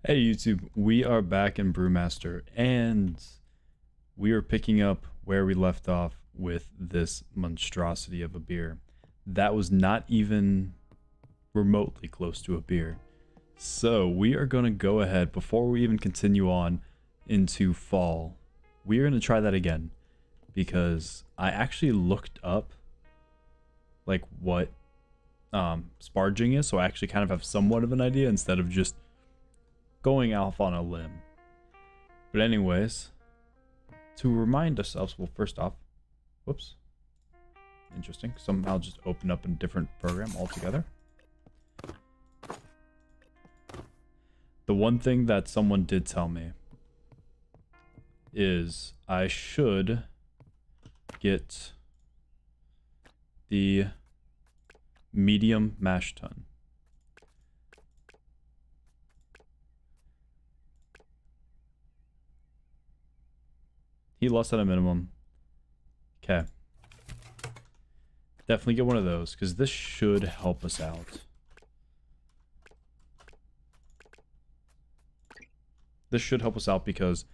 Hey YouTube, we are back in Brewmaster and we are picking up where we left off with this monstrosity of a beer. That was not even remotely close to a beer. So we are going to go ahead, before we even continue on into fall, we are going to try that again. Because I actually looked up like what sparging is, so I actually kind of have somewhat of an idea instead of just going off on a limb. But anyways, to remind ourselves, well, first off, whoops, interesting, somehow just opened up a different program altogether. The one thing that someone did tell me is I should get the medium mash tun. Heat loss at a minimum. Okay. Definitely get one of those, because this should help us out. This should help us out because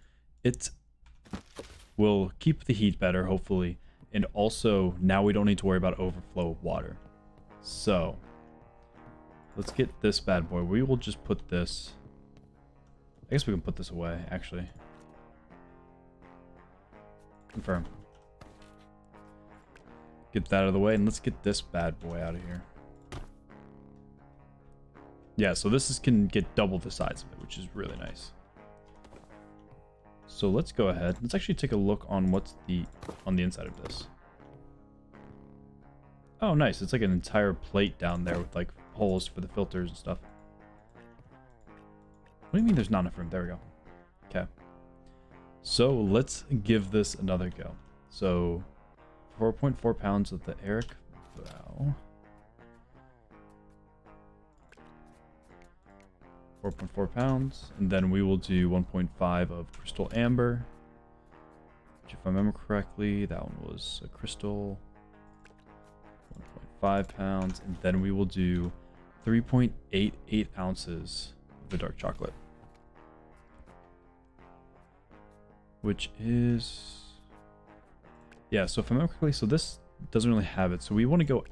it will keep the heat better, hopefully. And also, now we don't need to worry about overflow of water. So, let's get this bad boy. We will just put this... I guess we can put this away, actually. Confirm. Get that out of the way, and let's get this bad boy out of here. Yeah, so this can get double the size of it, which is really nice. So let's go ahead. Let's actually take a look on what's on the inside of this. Oh, nice. It's like an entire plate down there with like holes for the filters and stuff. What do you mean there's not enough room? There we go. Okay. So let's give this another go. So 4.4 pounds of the Eric Vow. 4.4 pounds. And then we will do 1.5 of Crystal Amber. Which, if I remember correctly, that one was a crystal. 1.5 pounds. And then we will do 3.88 ounces of the dark chocolate. Which is... yeah, so if I remember correctly, so this doesn't really have it. So we want to go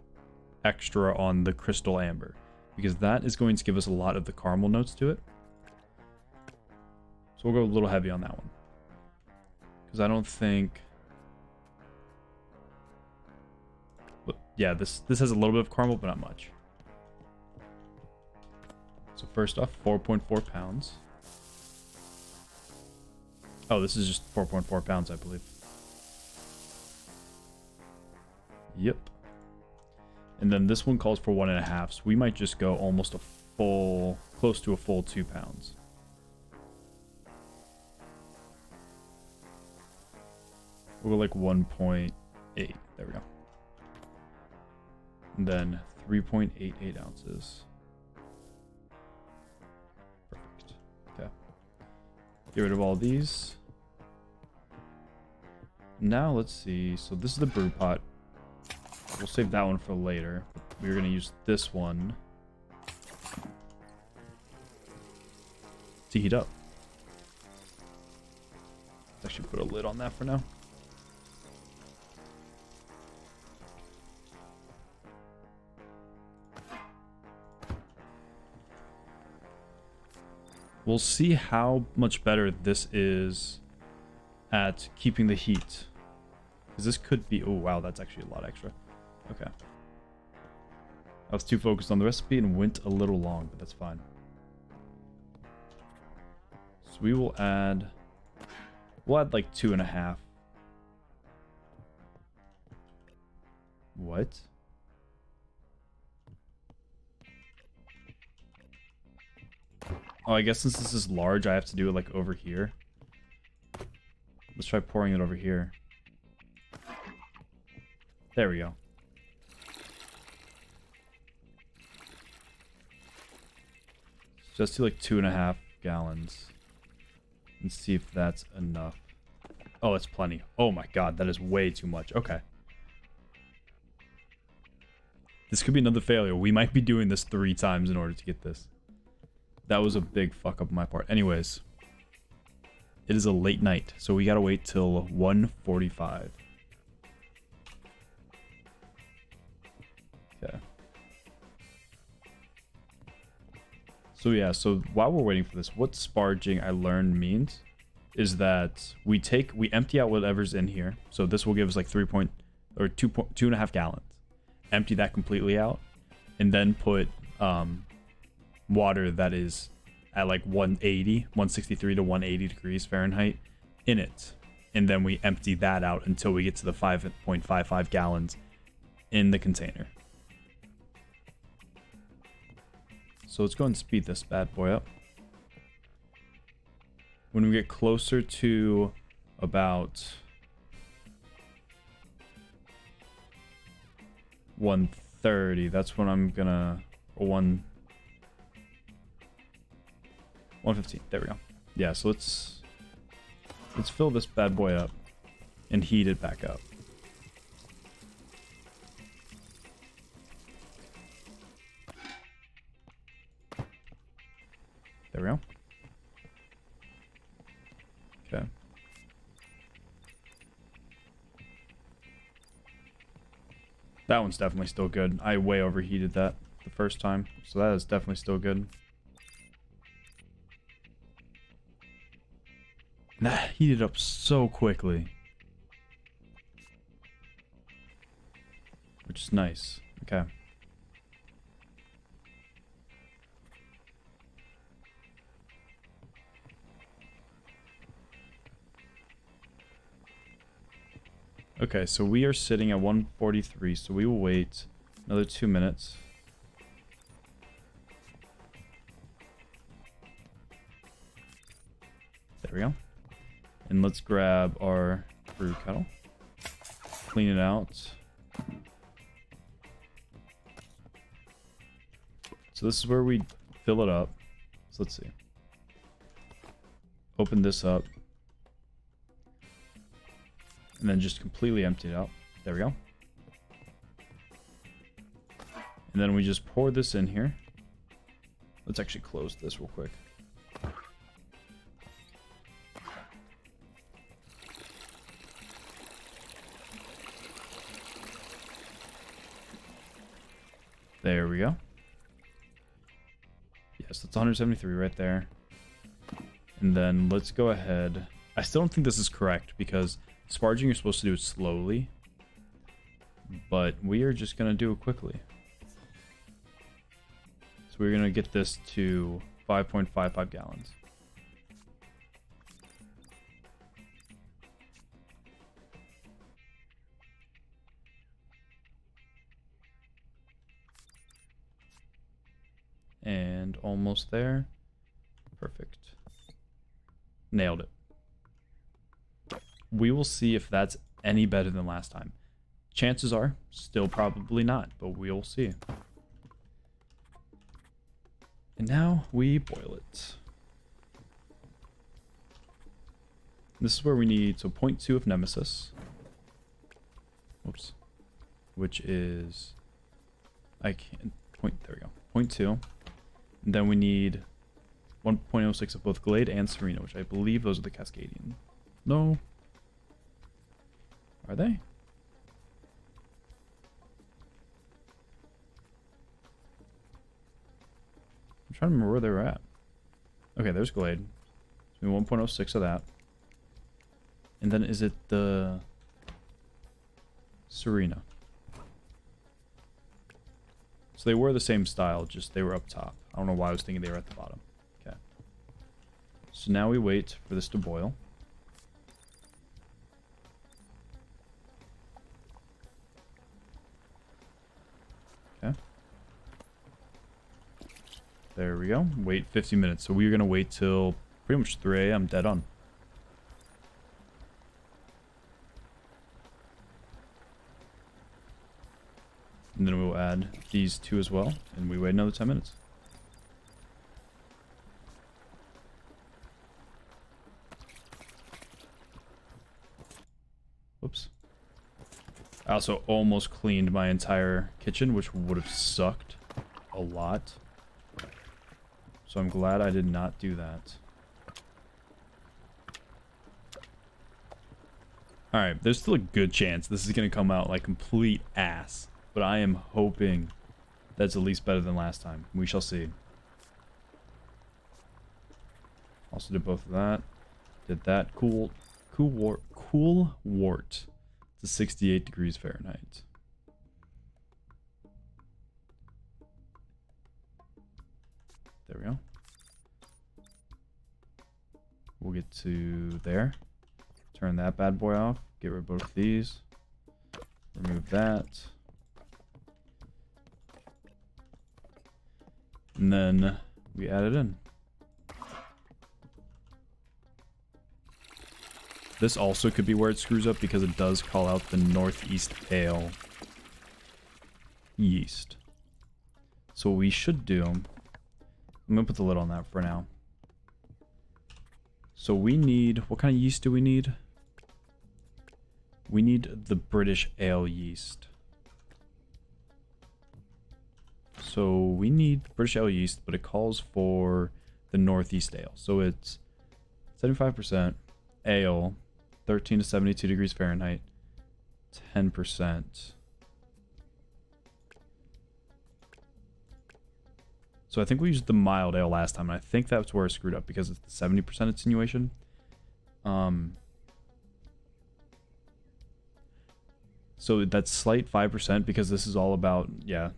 extra on the Crystal Amber, because that is going to give us a lot of the caramel notes to it. So we'll go a little heavy on that one. Because I don't think... but yeah, this has a little bit of caramel, but not much. So first off, 4.4 pounds. Oh, this is just 4.4 pounds, I believe. Yep. And then this one calls for 1.5, so we might just go almost a full, close to a full 2 pounds. We'll go like 1.8. There we go. And then 3.88 ounces. Perfect. Okay. Get rid of all these. Now let's see. So this is the brew pot. We'll save that one for later. We're going to use this one to heat up. Let's actually put a lid on that for now. We'll see how much better this is at keeping the heat. Because this could be... oh, wow, that's actually a lot extra. Okay. I was too focused on the recipe and went a little long, but that's fine. So we will add... we'll add like 2.5. What? Oh, I guess since this is large, I have to do it like over here. Let's try pouring it over here. There we go. Just do like 2.5 gallons. And see if that's enough. Oh, that's plenty. Oh my god, that is way too much. Okay. This could be another failure. We might be doing this 3 times in order to get this. That was a big fuck up on my part. Anyways, it is a late night, so we gotta wait till 1:45. Okay. So yeah, so while we're waiting for this, what sparging I learned means is that we empty out whatever's in here. So this will give us like 2.5 gallons. Empty that completely out, and then put water that is at like 163 to 180 degrees Fahrenheit in it. And then we empty that out until we get to the 5.55 gallons in the container. So let's go and speed this bad boy up. When we get closer to about 130, that's when I'm gonna, or 115, there we go. Yeah, so let's fill this bad boy up and heat it back up. There we go. Okay. That one's definitely still good. I way overheated that the first time, so that is definitely still good. And that heated up so quickly, which is nice. Okay. Okay, so we are sitting at 143, so we will wait another 2 minutes. There we go. And let's grab our brew kettle. Clean it out. So this is where we fill it up. So let's see. Open this up. And then just completely empty it out. There we go. And then we just pour this in here. Let's actually close this real quick. There we go. Yes, that's 173 right there. And then let's go ahead. I still don't think this is correct because sparging you're supposed to do it slowly. But we are just going to do it quickly. So we're going to get this to 5.55 gallons. And almost there. Perfect. Nailed it. We will see if that's any better than last time. Chances are, still probably not, but we'll see. And now we boil it. This is where we need, so 0.2 of Nemesis. Whoops. Which is, there we go, 0.2. And then we need 1.06 of both Glade and Serena, which I believe those are the Cascadian. No. Are they? I'm trying to remember where they were at. Okay, there's Glade. So 1.06 of that. And then is it the Serena? So they were the same style, just they were up top. I don't know why I was thinking they were at the bottom. Okay. So now we wait for this to boil. Okay. There we go. Wait 50 minutes. So we're going to wait till pretty much 3 a.m. dead on. And then we'll add these two as well. And we wait another 10 minutes. Whoops. I also almost cleaned my entire kitchen, which would have sucked a lot. So I'm glad I did not do that. Alright, there's still a good chance this is going to come out like complete ass. But I am hoping that's at least better than last time. We shall see. Also did both of that. Did that. Cool wort. It's 68 degrees Fahrenheit. There we go. We'll get to there. Turn that bad boy off. Get rid of both these. Remove that. And then we add it in. This also could be where it screws up because it does call out the Northeast Ale yeast. So what we should do, I'm going to put the lid on that for now. So we need, what kind of yeast do we need? We need the British Ale yeast. So we need British Ale yeast, but it calls for the Northeast Ale. So it's 75% ale, 13 to 72 degrees Fahrenheit, 10%. So I think we used the mild ale last time, and I think that's where it screwed up because it's the 70% attenuation. So that's slight 5% because this is all about, yeah,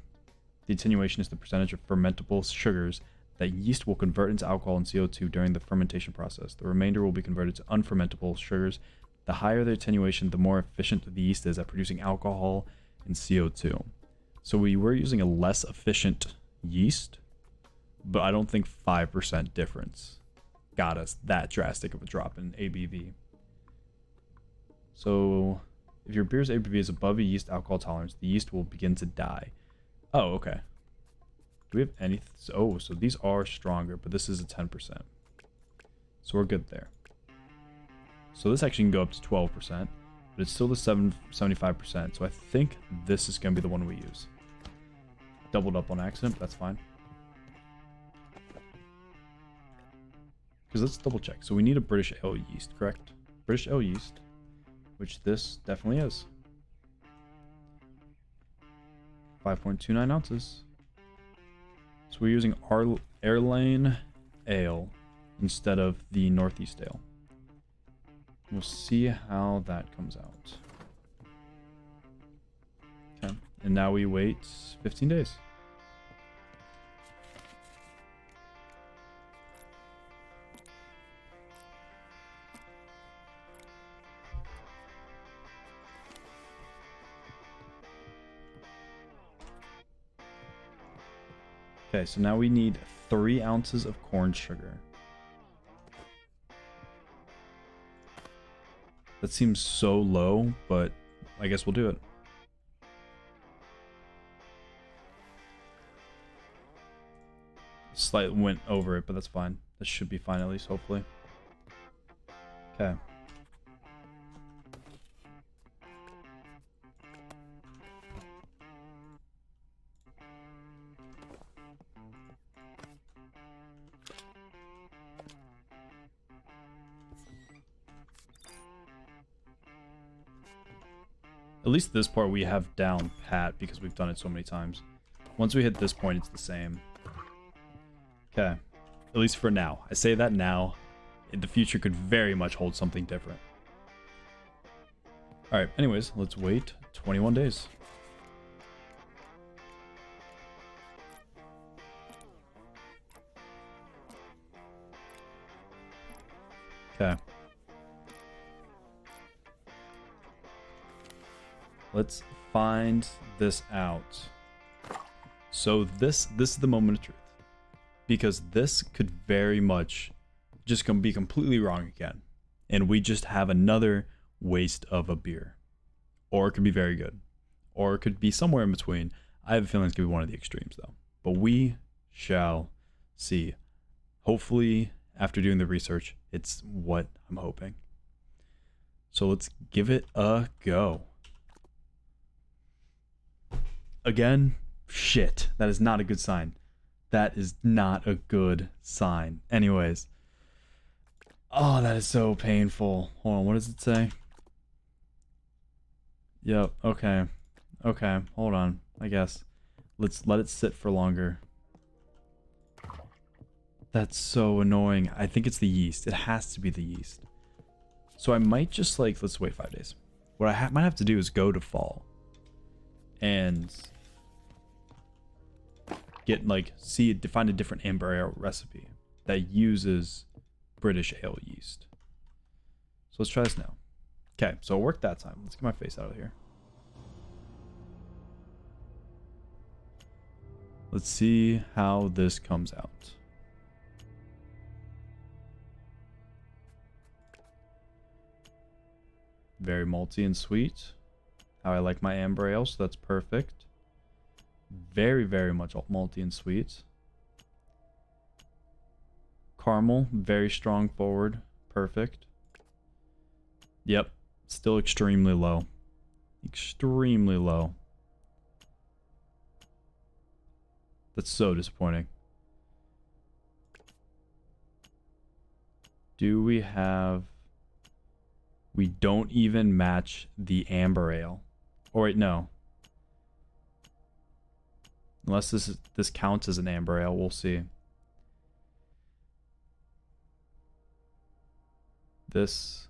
the attenuation is the percentage of fermentable sugars that yeast will convert into alcohol and CO2 during the fermentation process. The remainder will be converted to unfermentable sugars. The higher the attenuation, the more efficient the yeast is at producing alcohol and CO2. So we were using a less efficient yeast, but I don't think 5% difference got us that drastic of a drop in ABV. So if your beer's ABV is above a yeast alcohol tolerance, the yeast will begin to die. Oh, okay. Do we have anything? Oh, so these are stronger, but this is a 10%. So we're good there. So this actually can go up to 12%, but it's still the 75%. So I think this is going to be the one we use. Doubled up on accident, but that's fine. Because let's double check. So we need a British Ale yeast, correct? British Ale yeast, which this definitely is. 5.29 ounces. So we're using our Airlane Ale instead of the Northeast Ale. We'll see how that comes out. Okay, and now we wait 15 days. Okay, so now we need 3 ounces of corn sugar. That seems so low, but I guess we'll do it. Slightly went over it, but that's fine. This should be fine at least, hopefully. Okay. At least this part we have down pat because we've done it so many times. Once we hit this point, it's the same. Okay. At least for now. I say that now. The future could very much hold something different. Alright, anyways, let's wait 21 days. Okay. Let's find this out. So this is the moment of truth. Because this could very much just be completely wrong again. And we just have another waste of a beer. Or it could be very good. Or it could be somewhere in between. I have a feeling it's going to be one of the extremes though. But we shall see. Hopefully, after doing the research, it's what I'm hoping. So let's give it a go. Again, shit. That is not a good sign. That is not a good sign. Anyways. Oh, that is so painful. Hold on, what does it say? Yep, okay. Okay, hold on, I guess. Let's let it sit for longer. That's so annoying. I think it's the yeast. It has to be the yeast. So I might just like, let's wait 5 days. What I might have to do is go to fall. And get like, find a different amber ale recipe that uses British ale yeast. So let's try this now. Okay, so it worked that time. Let's get my face out of here. Let's see how this comes out. Very malty and sweet. How I like my amber ale, so that's perfect. Very, very much malty and sweet. Caramel, very strong forward. Perfect. Yep, still extremely low. Extremely low. That's so disappointing. Do we have... We don't even match the amber ale. Oh wait, no. Unless this counts as an amber ale, we'll see. This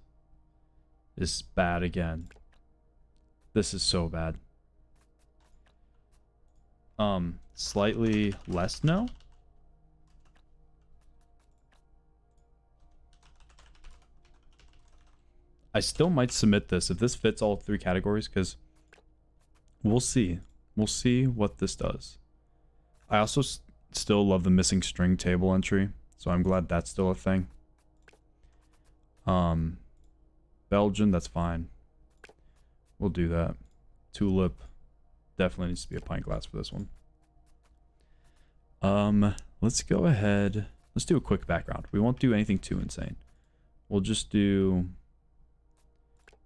is bad again. This is so bad. Slightly less no? I still might submit this if this fits all 3 categories, because we'll see. We'll see what this does. I also still love the missing string table entry, so I'm glad that's still a thing. Belgian, that's fine. We'll do that. Tulip definitely needs to be a pint glass for this one. Let's go ahead. Let's do a quick background. We won't do anything too insane. We'll just do...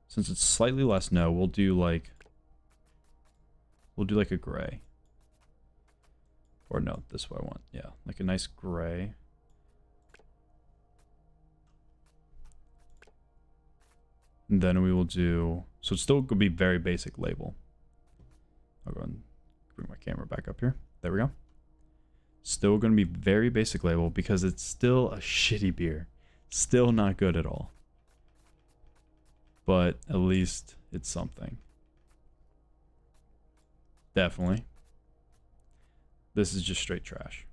Since it's slightly less no, we'll do like a gray. Or no, this is what I want. Yeah, like a nice gray. And then we will do... So it's still going to be very basic label. I'll go and bring my camera back up here. There we go. Still going to be very basic label because it's still a shitty beer. Still not good at all. But at least it's something. Definitely. This is just straight trash.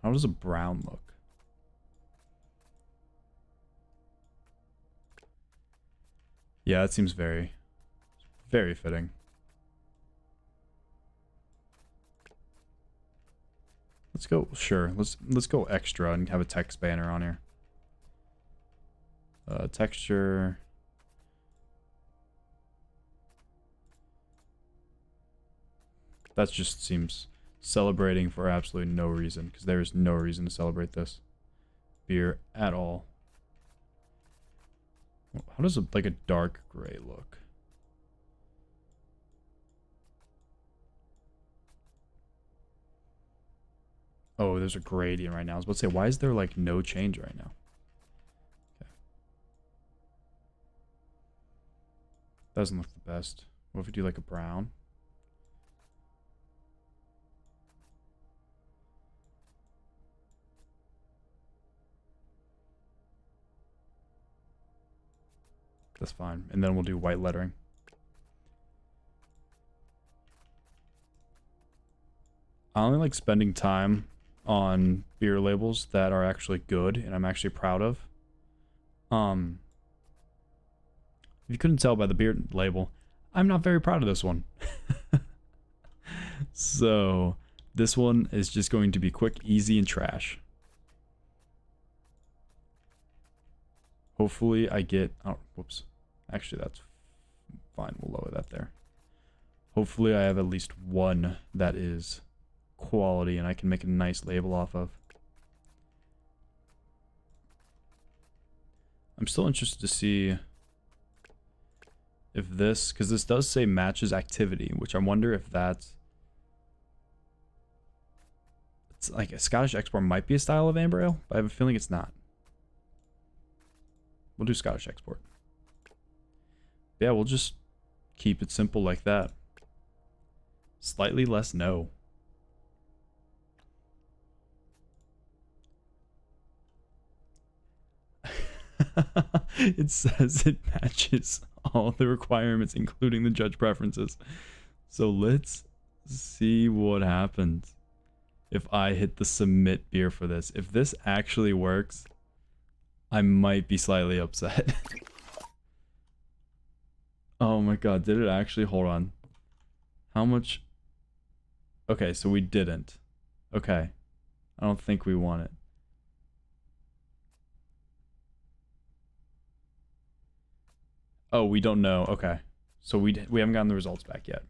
How does a brown look? Yeah, it seems very, very fitting. Let's go, sure. Let's go extra and have a text banner on here. Texture. That just seems celebrating for absolutely no reason, because there is no reason to celebrate this beer at all. How does like a dark gray look? Oh, there's a gradient right now. I was about to say, why is there like no change right now? Okay. Doesn't look the best. What if we do like a brown? That's fine. And then we'll do white lettering. I only like spending time on beer labels that are actually good and I'm actually proud of. If you couldn't tell by the beer label, I'm not very proud of this one. So this one is just going to be quick, easy, and trash. Hopefully I get... Oh, whoops. Actually, that's fine. We'll lower that there. Hopefully I have at least one that is quality and I can make a nice label off of. I'm still interested to see if this... Because this does say matches activity, which I wonder if that's... It's like a Scottish export might be a style of amber ale, but I have a feeling it's not. We'll do Scottish export. Yeah, we'll just keep it simple like that. Slightly less no. It says it matches all the requirements, including the judge preferences. So let's see what happens if I hit the submit beer for this. If this actually works, I might be slightly upset. Oh my god, did it actually? Hold on. How much? Okay, so we didn't. Okay. I don't think we want it. Oh, we don't know. Okay. So we haven't gotten the results back yet.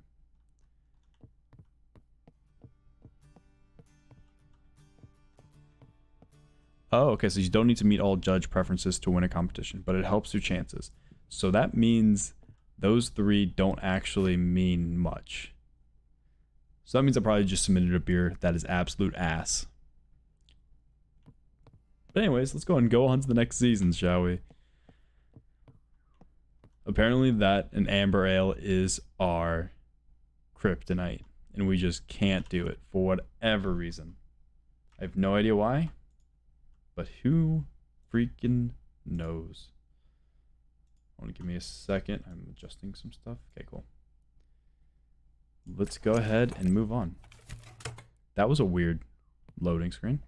Oh, okay, so you don't need to meet all judge preferences to win a competition, but it helps your chances. So that means those 3 don't actually mean much. So that means I probably just submitted a beer that is absolute ass. But anyways, let's go ahead and go on to the next season, shall we? Apparently that an amber ale is our kryptonite, and we just can't do it for whatever reason. I have no idea why, but who freaking knows? Want to give me a second? I'm adjusting some stuff. Okay, cool. Let's go ahead and move on. That was a weird loading screen.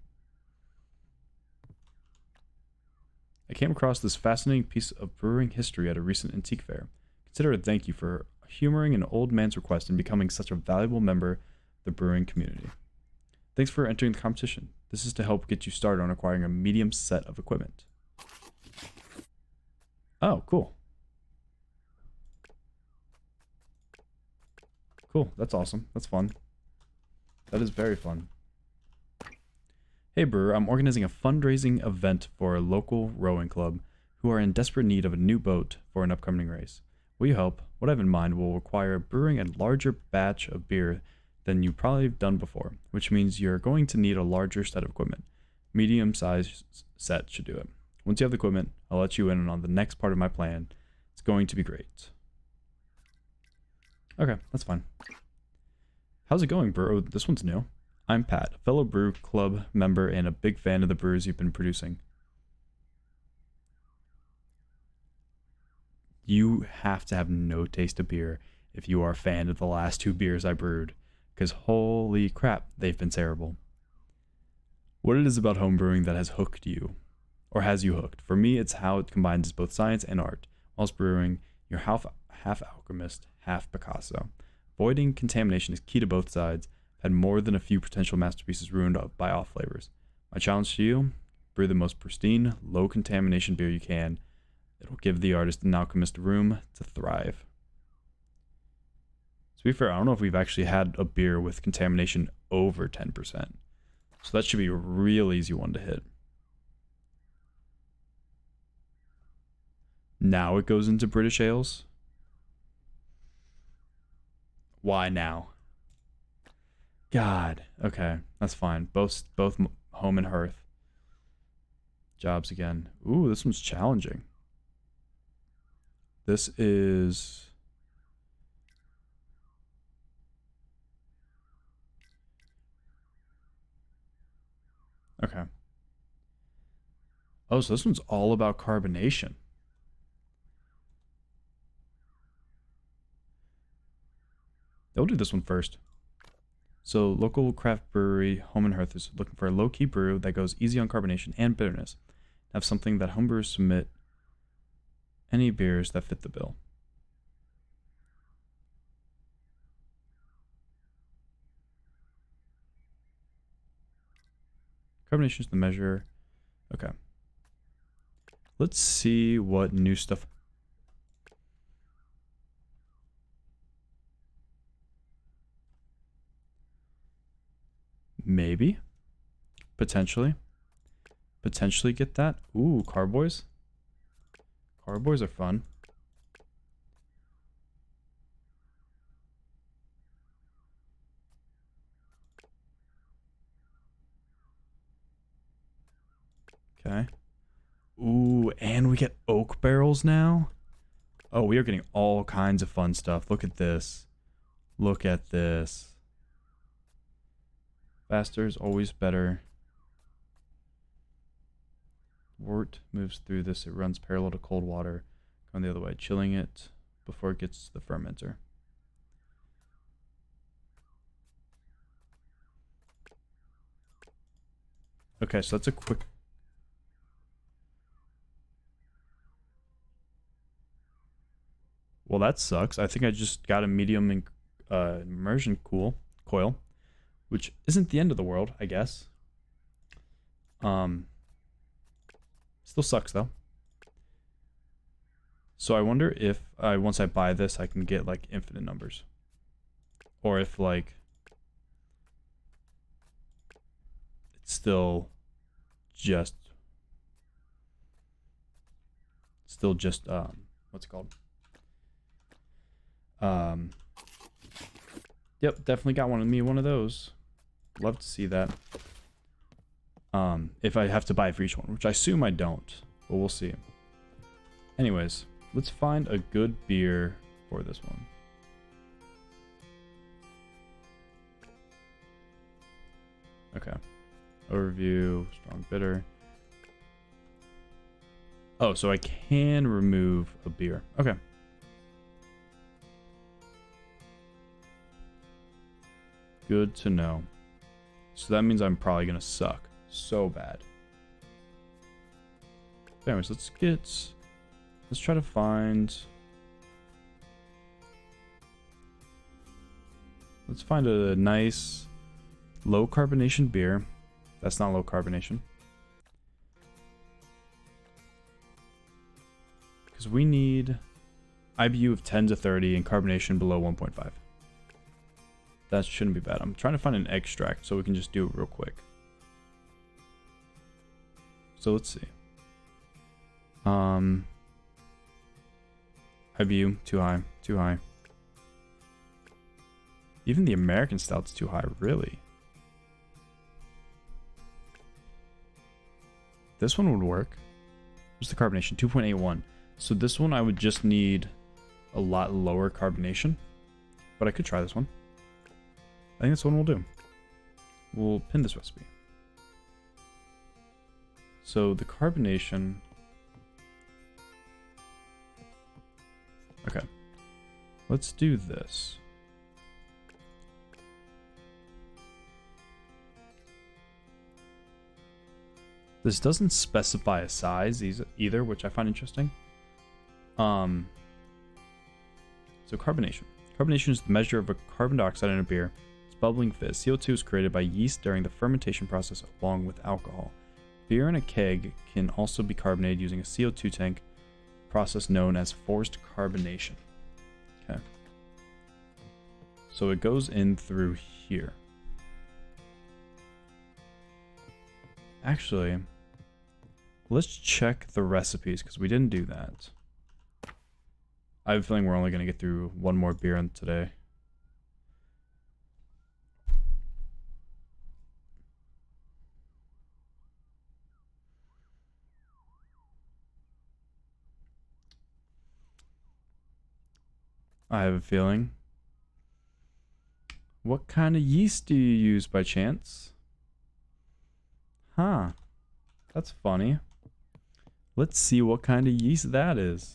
I came across this fascinating piece of brewing history at a recent antique fair. Consider it a thank you for humoring an old man's request and becoming such a valuable member of the brewing community. Thanks for entering the competition. This is to help get you started on acquiring a medium set of equipment. Oh, cool. Cool, that's awesome. That's fun. That is very fun. Hey brewer, I'm organizing a fundraising event for a local rowing club who are in desperate need of a new boat for an upcoming race. Will you help? What I have in mind will require brewing a larger batch of beer than you probably have done before, which means you're going to need a larger set of equipment. Medium-sized set should do it. Once you have the equipment, I'll let you in on the next part of my plan. It's going to be great. Okay, that's fine. How's it going, bro? This one's new. I'm Pat, a fellow brew club member and a big fan of the brews you've been producing. You have to have no taste of beer if you are a fan of the last 2 beers I brewed, because holy crap, they've been terrible. What it is about homebrewing that has hooked you, or has you hooked? For me, it's how it combines both science and art. Whilst brewing, you're half alchemist, half Picasso. Avoiding contamination is key to both sides. I've had more than a few potential masterpieces ruined by off flavors. My challenge to you, brew the most pristine, low contamination beer you can. It'll give the artist and alchemist room to thrive. To be fair, I don't know if we've actually had a beer with contamination over 10%. So that should be a real easy one to hit. Now it goes into British ales. Why now? God. Okay, that's fine. Both home and hearth. Jobs again. Ooh, this one's challenging. This is... Okay. Oh, so this one's all about carbonation. They'll do this one first. So, local craft brewery, Home and Hearth, is looking for a low-key brew that goes easy on carbonation and bitterness. Have something that homebrewers submit any beers that fit the bill. Carbonation is the measure. Okay. Let's see what new stuff... Maybe. Potentially. Potentially get that. Ooh, carboys. Carboys are fun. Okay. Ooh, and we get oak barrels now? Oh, we are getting all kinds of fun stuff. Look at this. Look at this. Faster is always better. Wort moves through this. It runs parallel to cold water. Going the other way. Chilling it before it gets to the fermenter. Okay, so that's a quick... Well, that sucks. I think I just got a medium immersion coil, which isn't the end of the world, I guess. Still sucks though. So I wonder if once I buy this, I can get like infinite numbers, or if like it's still just what's it called? Yep, definitely got one of those. Love to see that. If I have to buy for each one, which I assume I don't, but we'll see. Anyways, let's find a good beer for this one. Okay. Overview, strong bitter. Oh, so I can remove a beer. Okay. Good to know. So that means I'm probably gonna suck so bad. But anyways, let's try to find... Let's find a nice low carbonation beer. That's not low carbonation. Because we need IBU of 10 to 30 and carbonation below 1.5. That shouldn't be bad. I'm trying to find an extract so we can just do it real quick. So let's see. IBU, too high, too high. Even the American stout's too high, really. This one would work. What's the carbonation? 2.81. So this one I would just need a lot lower carbonation. But I could try this one. I think this one will do. We'll pin this recipe. So the carbonation... Okay. Let's do this. This doesn't specify a size either, which I find interesting. So carbonation. Carbonation is the measure of a carbon dioxide in a beer. It's bubbling fizz. CO2 is created by yeast during the fermentation process along with alcohol. Beer in a keg can also be carbonated using a CO2 tank, process known as forced carbonation. Okay. So it goes in through here. Actually, let's check the recipes because we didn't do that. I have a feeling we're only going to get through one more beer today. I have a feeling. What kind of yeast do you use by chance? Huh. That's funny. Let's see what kind of yeast that is.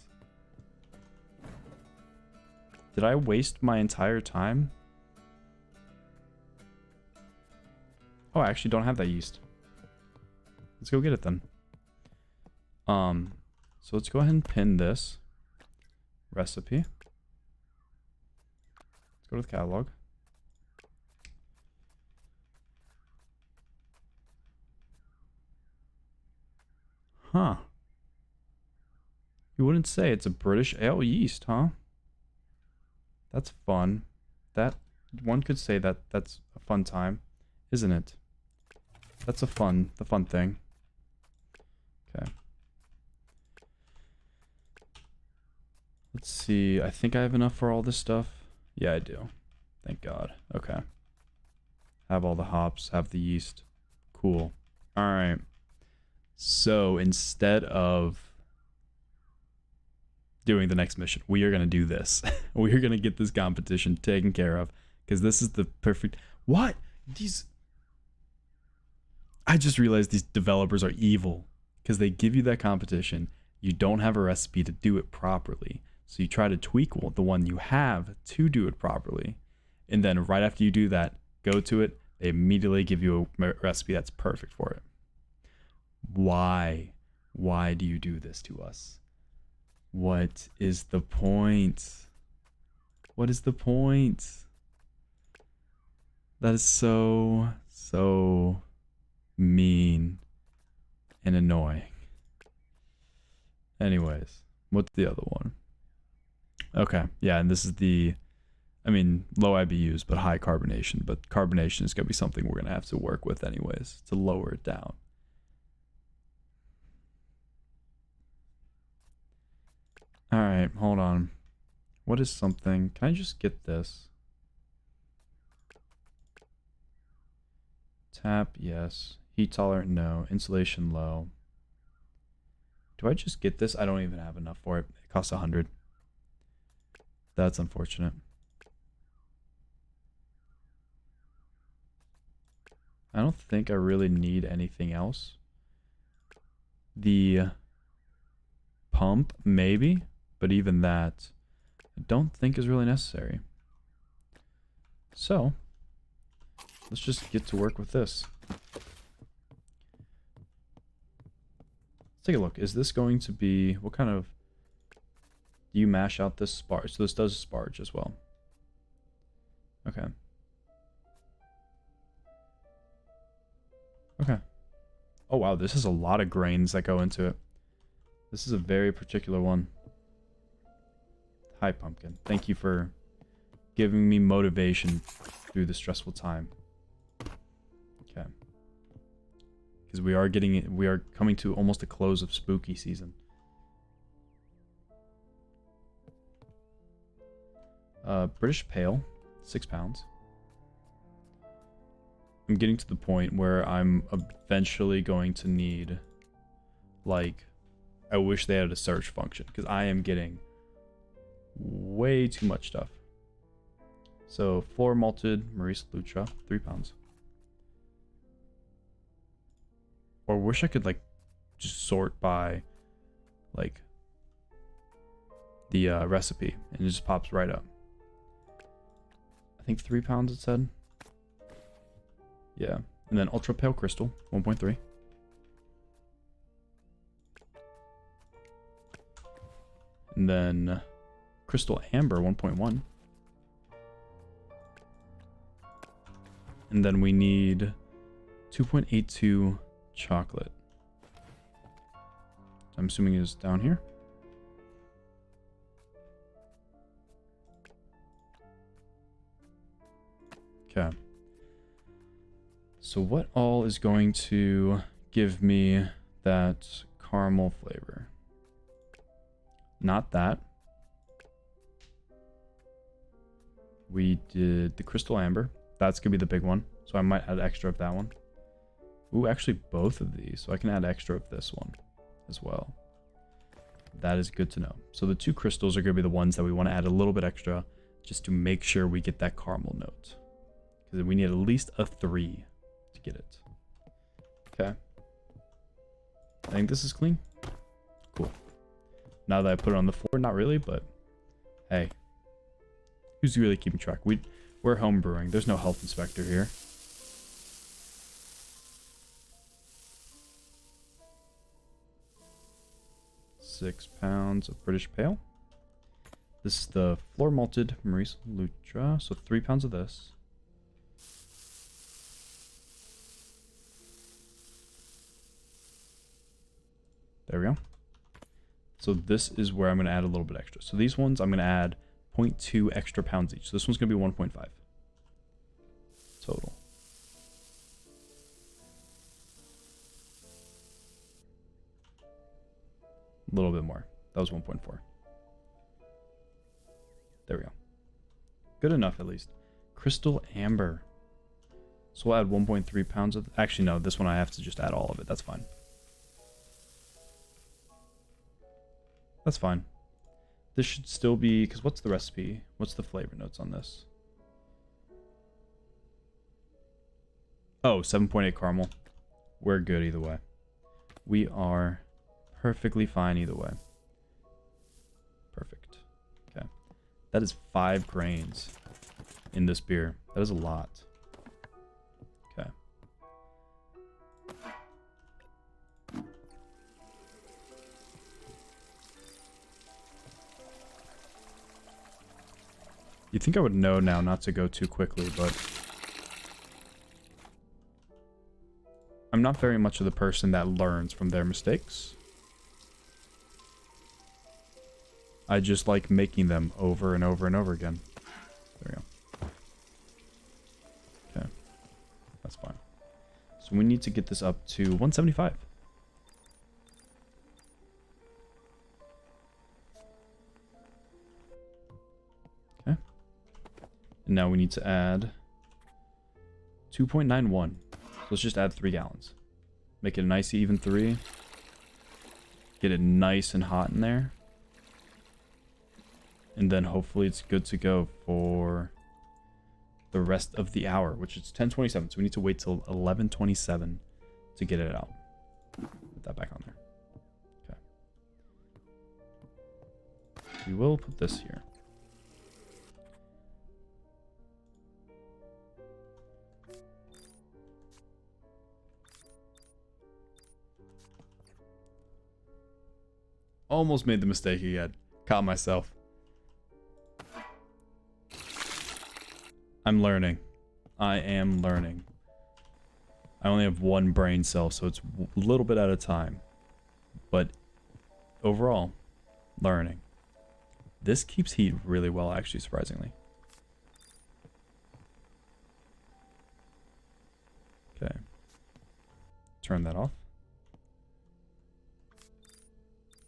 Did I waste my entire time? Oh, I actually don't have that yeast. Let's go get it then. So let's go ahead and pin this recipe. Let's go to the catalog. Huh. You wouldn't say it's a British ale yeast, huh? That's fun. That one could say that that's a fun time, isn't it? That's the fun thing. Okay. Let's see. I think I have enough for all this stuff. Yeah, I do. Thank God. Okay. Have all the hops, have the yeast. Cool. All right. So instead of doing the next mission, we are going to do this. We are going to get this competition taken care of because this is the perfect. What? I just realized these developers are evil because they give you that competition. You don't have a recipe to do it properly. So you try to tweak the one you have to do it properly. And then right after you do that, go to it, they immediately give you a recipe that's perfect for it. Why? Why do you do this to us? What is the point? What is the point? That is so mean and annoying. Anyways, what's the other one? Okay, yeah, and this is the, I mean, low IBUs, but high carbonation. But carbonation is going to be something we're going to have to work with anyways to lower it down. All right, hold on. What is something? Can I just get this? Tap, yes. Heat tolerant, no. Insulation, low. Do I just get this? I don't even have enough for it. It costs 100. That's unfortunate. I don't think I really need anything else. The pump, maybe, but even that I don't think is really necessary. So, let's just get to work with this. Let's take a look. Is this going to be, what kind of, do you mash out this sparge? So this does sparge as well. Okay. Okay. Oh wow, this is a lot of grains that go into it. This is a very particular one. Hi, Pumpkin. Thank you for giving me motivation through the stressful time. Okay. Because we are coming to almost a close of spooky season. British Pale, 6 pounds. I'm getting to the point where I'm eventually going to need, like, I wish they had a search function because I am getting way too much stuff. So floor malted Maurice Lutra, 3 pounds. Or wish I could like just sort by like the recipe and it just pops right up. I think 3 pounds it said. Yeah. And then ultra pale crystal, 1.3. And then crystal amber, 1.1. And then we need 2.82 chocolate. I'm assuming it's down here. Okay. So what all is going to give me that caramel flavor? Not that. We did the crystal amber. That's gonna be the big one. So I might add extra of that one. Ooh, actually both of these. So I can add extra of this one as well. That is good to know. So the 2 crystals are gonna be the ones that we want to add a little bit extra just to make sure we get that caramel note. Because we need at least a 3 to get it. Okay. I think this is clean. Cool. Now that I put it on the floor, not really, but hey. Who's really keeping track? We're home brewing. There's no health inspector here. £6 of British Pale. This is the floor malted Maurice Lutra. So 3 pounds of this. There we go. So this is where I'm going to add a little bit extra. So these ones I'm going to add 0.2 extra pounds each. So this one's going to be 1.5 total. A little bit more. That was 1.4. There we go. Good enough at least. Crystal amber. So we'll add 1.3 pounds of... Actually, no. This one I have to just add all of it. That's fine. That's fine. This should still be, because what's the recipe? What's the flavor notes on this? Oh, 7.8 caramel. We're good either way. We are perfectly fine either way. Perfect. Okay. That is 5 grains in this beer. That is a lot. Okay. You'd think I would know now not to go too quickly, but I'm not very much of the person that learns from their mistakes. I just like making them over and over and over again. There we go. Okay. That's fine. So we need to get this up to 175. Okay. And now we need to add 2.91. So let's just add 3 gallons. Make it a nice even 3. Get it nice and hot in there. And then hopefully it's good to go for the rest of the hour, which is 10:27. So we need to wait till 11:27 to get it out. Put that back on there. Okay. We will put this here. Almost made the mistake again. Caught myself. I'm learning. I am learning. I only have 1 brain cell, so it's a little bit at a time. But overall, learning. This keeps heat really well, actually, surprisingly. Okay. Turn that off.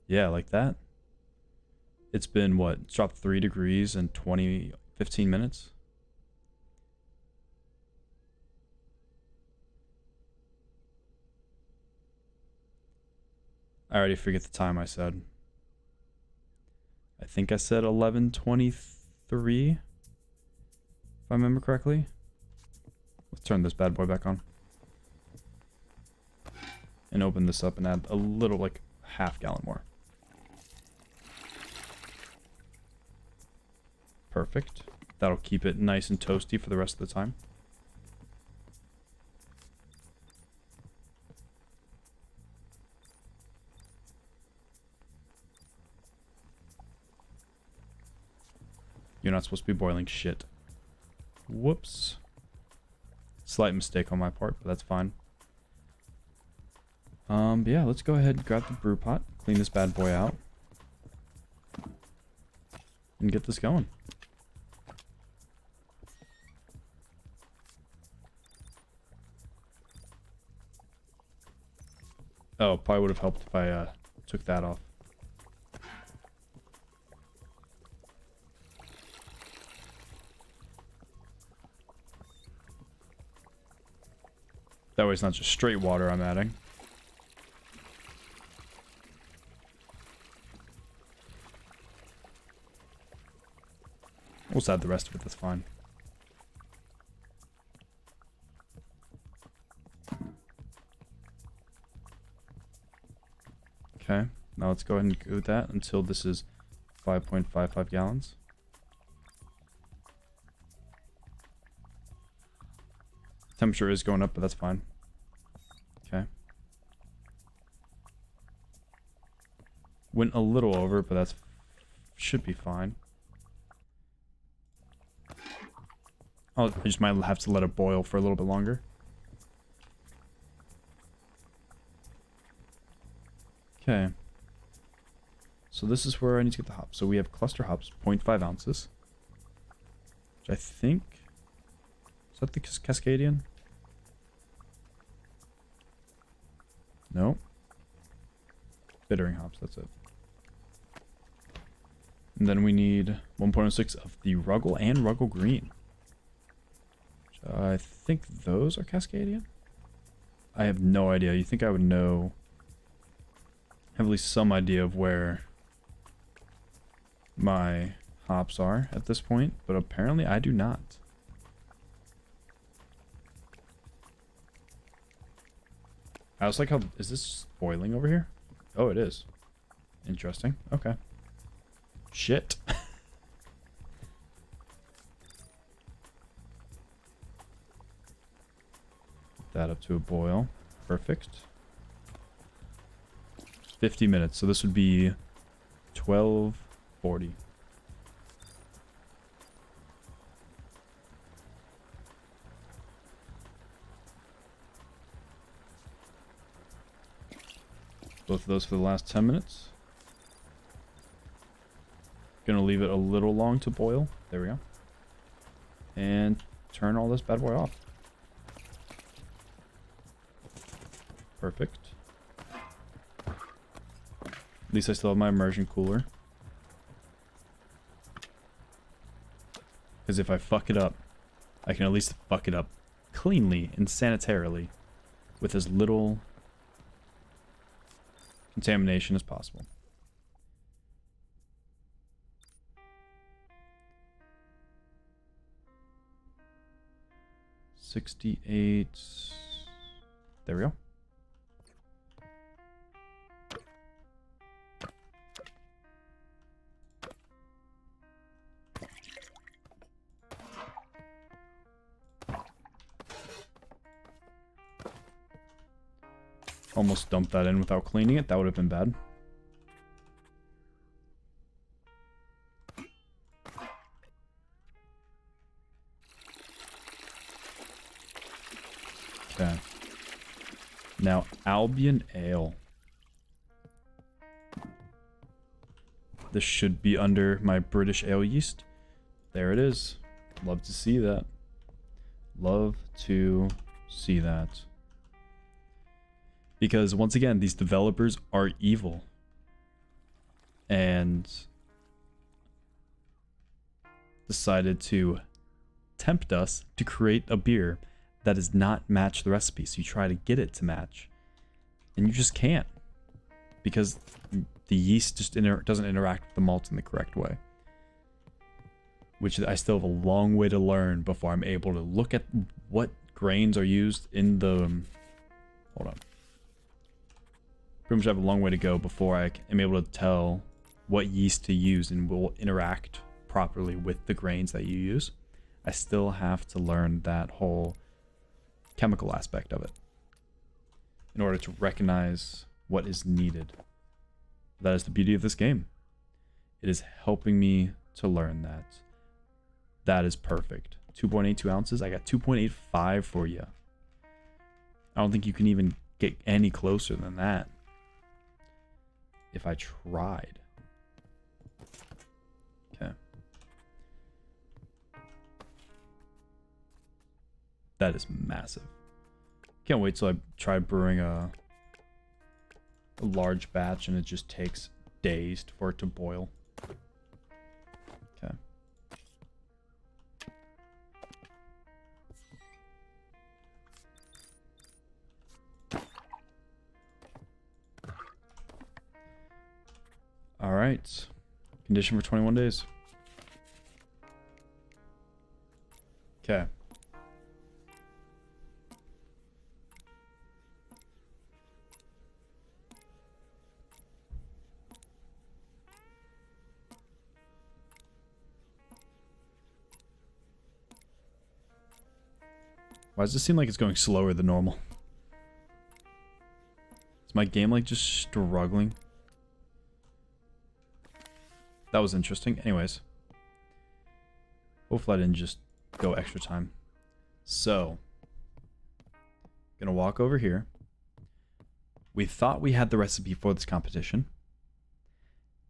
Yeah, like that. It's been, what? It's dropped 3 degrees in 15 minutes. I already forget the time I said. I think I said 11:23, if I remember correctly. Let's turn this bad boy back on. And open this up and add a little, like, half gallon more. Perfect. That'll keep it nice and toasty for the rest of the time. You're not supposed to be boiling shit. Whoops. Slight mistake on my part, but that's fine. But yeah, let's go ahead and grab the brew pot, clean this bad boy out, and get this going. Oh, probably would have helped if I took that off. That way it's not just straight water I'm adding. We'll just add the rest of it, that's fine. Okay, now let's go ahead and do that until this is 5.55 gallons. Temperature is going up, but that's fine. Okay. Went a little over, but that's should be fine. I just might have to let it boil for a little bit longer. Okay. So this is where I need to get the hops. So we have cluster hops, 0.5 ounces. Which I think... Is that the Cascadian? No. Bittering hops, that's it. And then we need 1.06 of the Ruggle and Ruggle Green. Which I think those are Cascadian? I have no idea. You think I would know... Have at least some idea of where my hops are at this point, but apparently I do not. I was like, how is this boiling over here? Oh, it is. Interesting. Okay. Shit. Put that up to a boil. Perfect. 50 minutes. So this would be 12:40. Both of those for the last 10 minutes. Gonna leave it a little long to boil. There we go. And turn all this bad boy off. Perfect. At least I still have my immersion cooler. Because if I fuck it up, I can at least fuck it up cleanly and sanitarily with as little contamination as possible. $68. There we go. Almost dumped that in without cleaning it. That would have been bad. Okay. Now, Albion Ale. This should be under my British ale yeast. There it is. Love to see that. Love to see that. Because once again, these developers are evil. And decided to tempt us to create a beer that does not match the recipe. So you try to get it to match. And you just can't. Because the yeast just doesn't interact with the malt in the correct way. Which I still have a long way to learn before I'm able to look at what grains are used in the... Hold on. Pretty much have a long way to go before I am able to tell what yeast to use and will interact properly with the grains that you use. I still have to learn that whole chemical aspect of it in order to recognize what is needed. That is the beauty of this game. It is helping me to learn that. That is perfect. 2.82 ounces. I got 2.85 for you. I don't think you can even get any closer than that. If I tried. Okay. That is massive. Can't wait till I try brewing a large batch and it just takes days for it to boil. Okay. All right. Condition for 21 days. Okay. Why does it seem like it's going slower than normal? Is my game like just struggling? That was interesting. Anyways. Hopefully I didn't just go extra time. So. Gonna walk over here. We thought we had the recipe for this competition.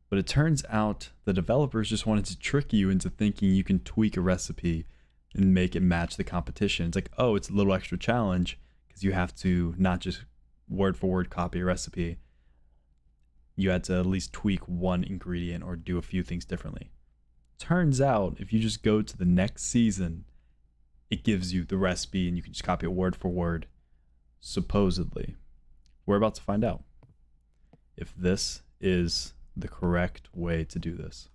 But it turns out the developers just wanted to trick you into thinking you can tweak a recipe and make it match the competition. It's like, oh, it's a little extra challenge because you have to not just word for word copy a recipe. You had to at least tweak one ingredient or do a few things differently. Turns out, if you just go to the next season, it gives you the recipe and you can just copy it word for word. Supposedly. We're about to find out if this is the correct way to do this.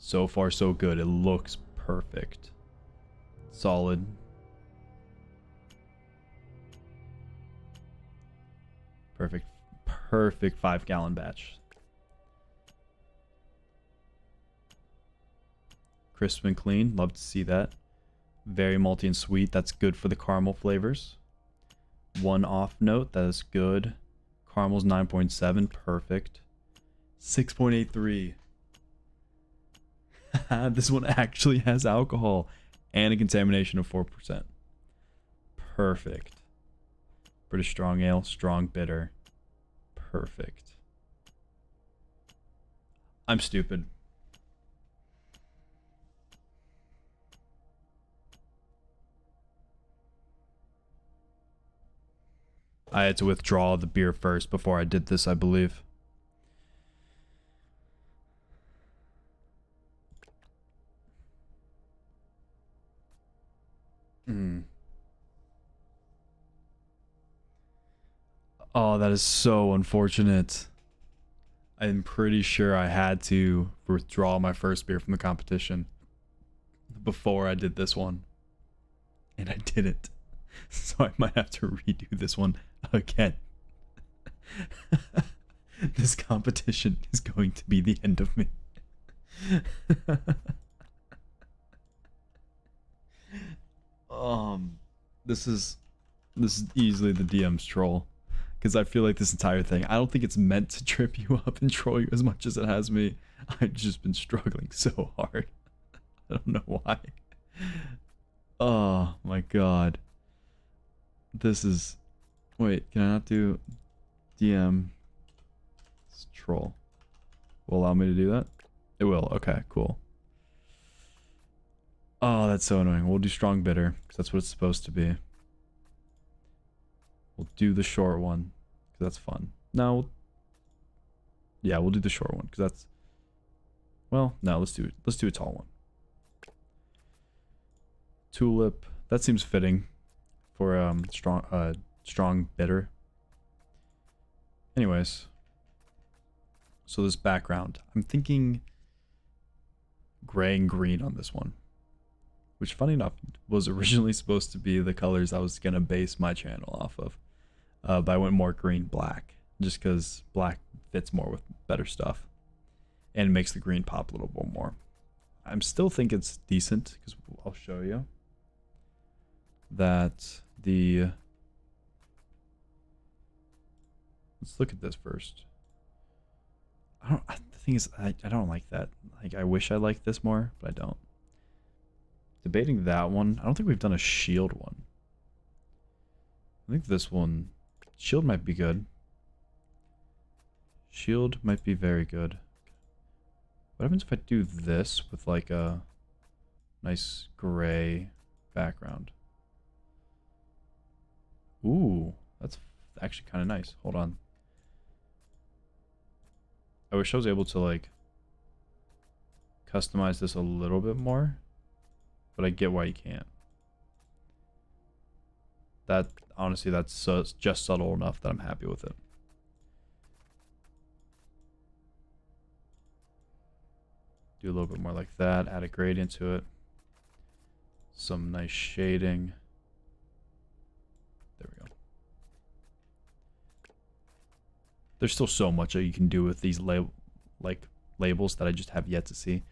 So far, so good. It looks perfect. Solid. Perfect. Perfect 5-gallon batch. Crisp and clean. Love to see that. Very malty and sweet. That's good for the caramel flavors. One off note. That is good. Caramel's 9.7. Perfect. 6.83. This one actually has alcohol and a contamination of 4%. Perfect. British strong ale, strong bitter. Perfect. I'm stupid. I had to withdraw the beer first before I did this, I believe. Oh, that is so unfortunate. I'm pretty sure I had to withdraw my first beer from the competition before I did this one. And I didn't. So I might have to redo this one again. This competition is going to be the end of me. This is easily the DM's troll. Because I feel like this entire thing, I don't think it's meant to trip you up and troll you as much as it has me. I've just been struggling so hard. I don't know why. Oh my god. This is... Wait, can I not do DM? It's troll. Will allow me to do that? It will. Okay, cool. Oh, that's so annoying. We'll do strong bitter, because that's what it's supposed to be. We'll do the short one, because that's fun. No. Yeah, we'll do the short one, because that's... Well, no, let's do a tall one. Tulip. That seems fitting for strong bitter. Anyways. So this background. I'm thinking gray and green on this one. Which, funny enough, was originally supposed to be the colors I was going to base my channel off of. But I went more green-black. Just because black fits more with better stuff. And makes the green pop a little bit more. I'm still think it's decent, because I'll show you. That the... Let's look at this first. The thing is, I don't like that. Like, I wish I liked this more, but I don't. Debating that one. I don't think we've done a shield one. I think this one... Shield might be good. Shield might be very good. What happens if I do this with like a nice gray background? Ooh, that's actually kind of nice. Hold on. I wish I was able to like customize this a little bit more. But I get why you can't. That, honestly, that's just subtle enough that I'm happy with it. Do a little bit more like that. Add a gradient to it. Some nice shading. There we go. There's still so much that you can do with these labels that I just have yet to see.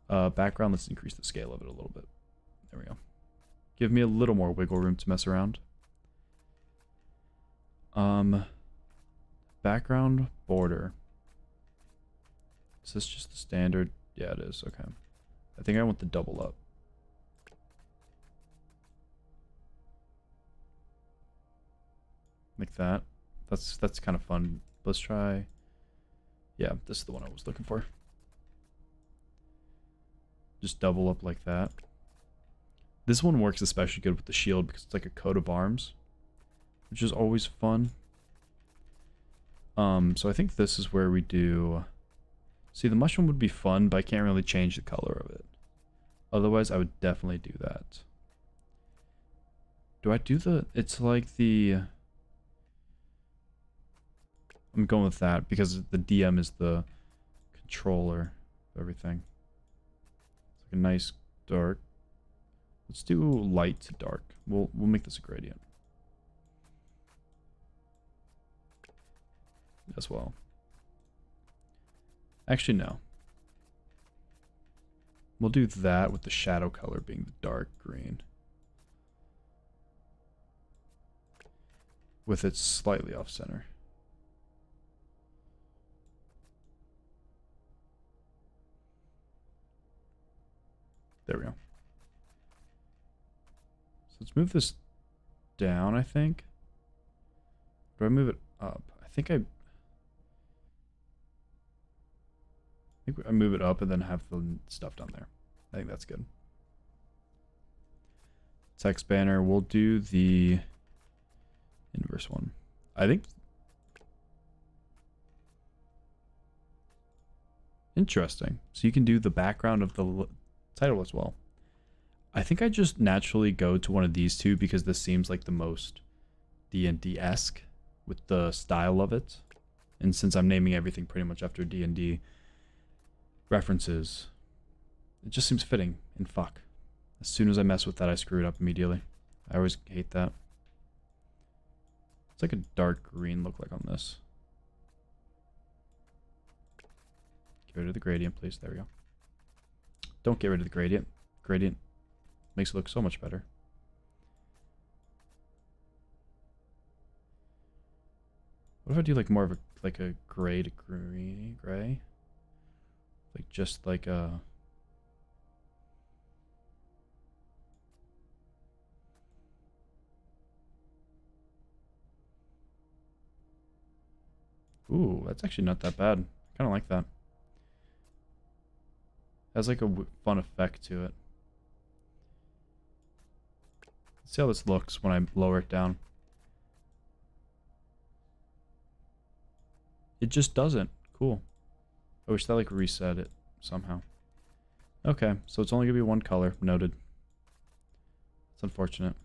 Background, let's increase the scale of it a little bit. There we go. Give me a little more wiggle room to mess around. Background border. Is this just the standard? Yeah, it is. Okay. I think I want the double up. Like that. That's kind of fun. Let's try... Yeah, this is the one I was looking for. Just double up like that. This one works especially good with the shield because it's like a coat of arms, which is always fun. So I think this is where we do... See, the mushroom would be fun, but I can't really change the color of it. Otherwise, I would definitely do that. Do I do the... It's like the... I'm going with that because the DM is the controller of everything. A nice dark. Let's do light to dark. We'll make this a gradient as well. Actually, no. We'll do that with the shadow color being the dark green, with it slightly off center. There we go. So let's move this down, I think. Do I move it up? I think I move it up and then have the stuff down there. I think that's good. Text banner, we'll do the inverse one. I think. Interesting. So you can do the background of the title as well. I think I just naturally go to one of these two because this seems like the most D&D-esque with the style of it. And since I'm naming everything pretty much after D&D references, it just seems fitting. And fuck. As soon as I mess with that, I screw it up immediately. I always hate that. It's like a dark green look like on this. Get rid of the gradient, please. There we go. Don't get rid of the gradient. Gradient makes it look so much better. What if I do like more of a gray to greeny gray? Like just like a ooh, that's actually not that bad. I kind of like that. Has like a fun effect to it. Let's see how this looks when I lower it down. It just doesn't. Cool. I wish that like reset it somehow. Okay, so it's only gonna be one color. Noted. It's unfortunate.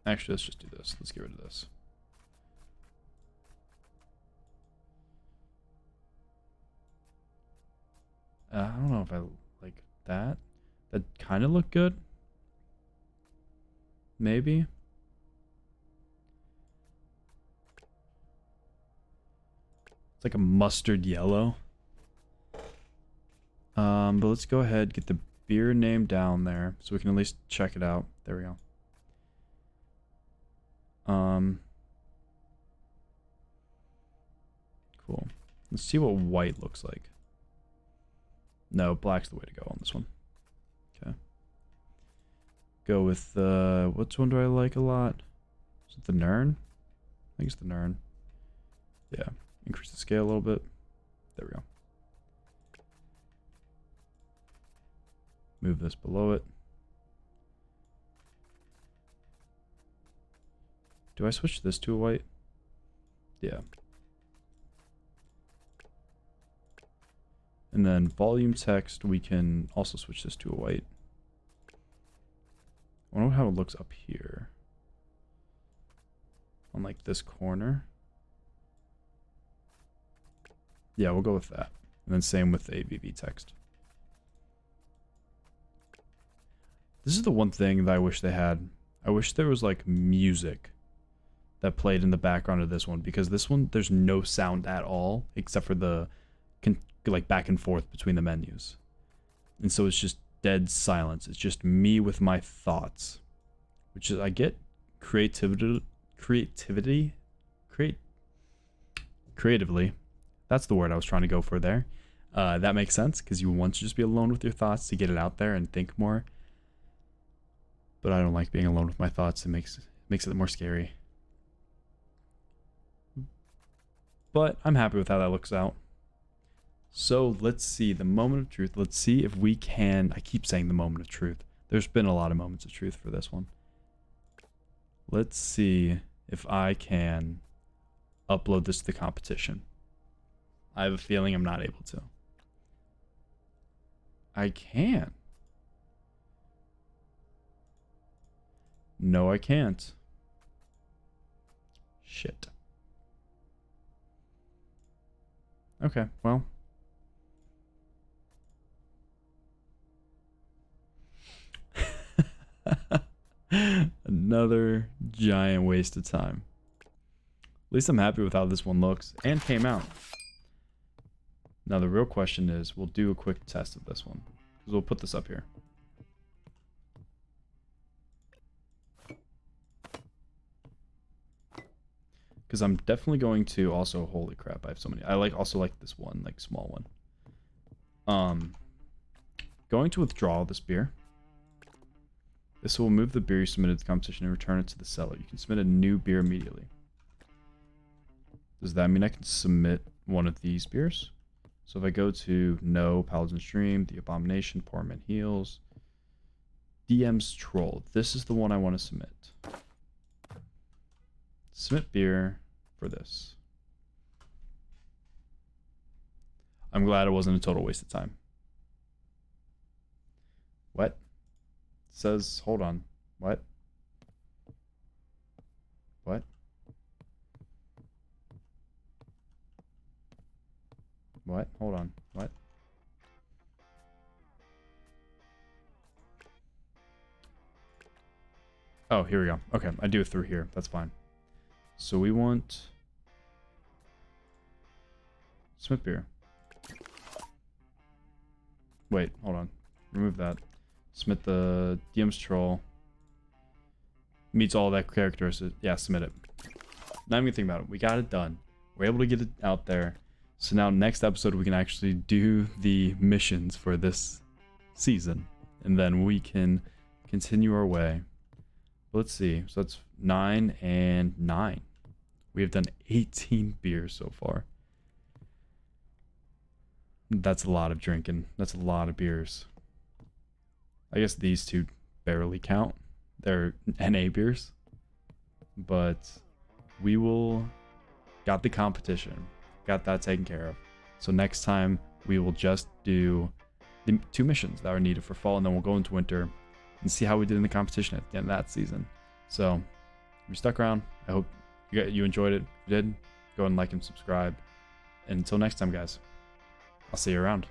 Actually, let's just do this. Let's get rid of this. I don't know if I like that. That kind of looked good. Maybe. It's like a mustard yellow. But let's go ahead, get the beer name down there so we can at least check it out. There we go. Cool. Let's see what white looks like. No, black's the way to go on this one. Okay. Go with which one do I like a lot? Is it the Nern? I think it's the Nern. Yeah. Increase the scale a little bit. There we go. Move this below it. Do I switch this to a white? Yeah. And then volume text, we can also switch this to a white. I wonder how it looks up here. On like this corner. Yeah, we'll go with that. And then same with the ABV text. This is the one thing that I wish they had. I wish there was like music that played in the background of this one, because this one there's no sound at all except for the like back and forth between the menus. And so it's just dead silence. It's just me with my thoughts, which is, I get creatively. That's the word I was trying to go for there. That makes sense because you want to just be alone with your thoughts to get it out there and think more. But I don't like being alone with my thoughts. It makes it more scary. But I'm happy with how that looks out. So let's see the moment of truth. Let's see if we can. I keep saying the moment of truth. There's been a lot of moments of truth for this one. Let's see if I can upload this to the competition. I have a feeling I'm not able to. I can. No, I can't. Shit. Okay, well. Another giant waste of time. At least I'm happy with how this one looks and came out. Now the real question is, we'll do a quick test of this one. Because we'll put this up here. Because I'm definitely going to also, holy crap, I have so many. I also like this one, like small one. Going to withdraw this beer. This will move the beer you submitted to the competition and return it to the seller. You can submit a new beer immediately. Does that mean I can submit one of these beers? So if I go to No, Paladin's Dream, The Abomination, Poor Man Heals, DM's Troll. This is the one I want to submit. Submit beer for this. I'm glad it wasn't a total waste of time. What? It says, hold on. What? What? What? Hold on. What? Oh, here we go. Okay, I do it through here. That's fine. So we want Smith beer. Wait, hold on. Remove that. Submit the DM's Troll. Meets all that characteristics. Yeah, submit it. Not even think about it. We got it done. We're able to get it out there. So now next episode we can actually do the missions for this season. And then we can continue our way. Let's see. So that's 9 and 9. We have done 18 beers so far. That's a lot of drinking. That's a lot of beers. I guess these two barely count. They're NA beers. But we will... Got the competition. Got that taken care of. So next time we will just do the 2 missions that are needed for fall. And then we'll go into winter and see how we did in the competition at the end of that season. So if you stuck around, I hope you enjoyed it. If you did, go and like and subscribe. And until next time, guys, I'll see you around.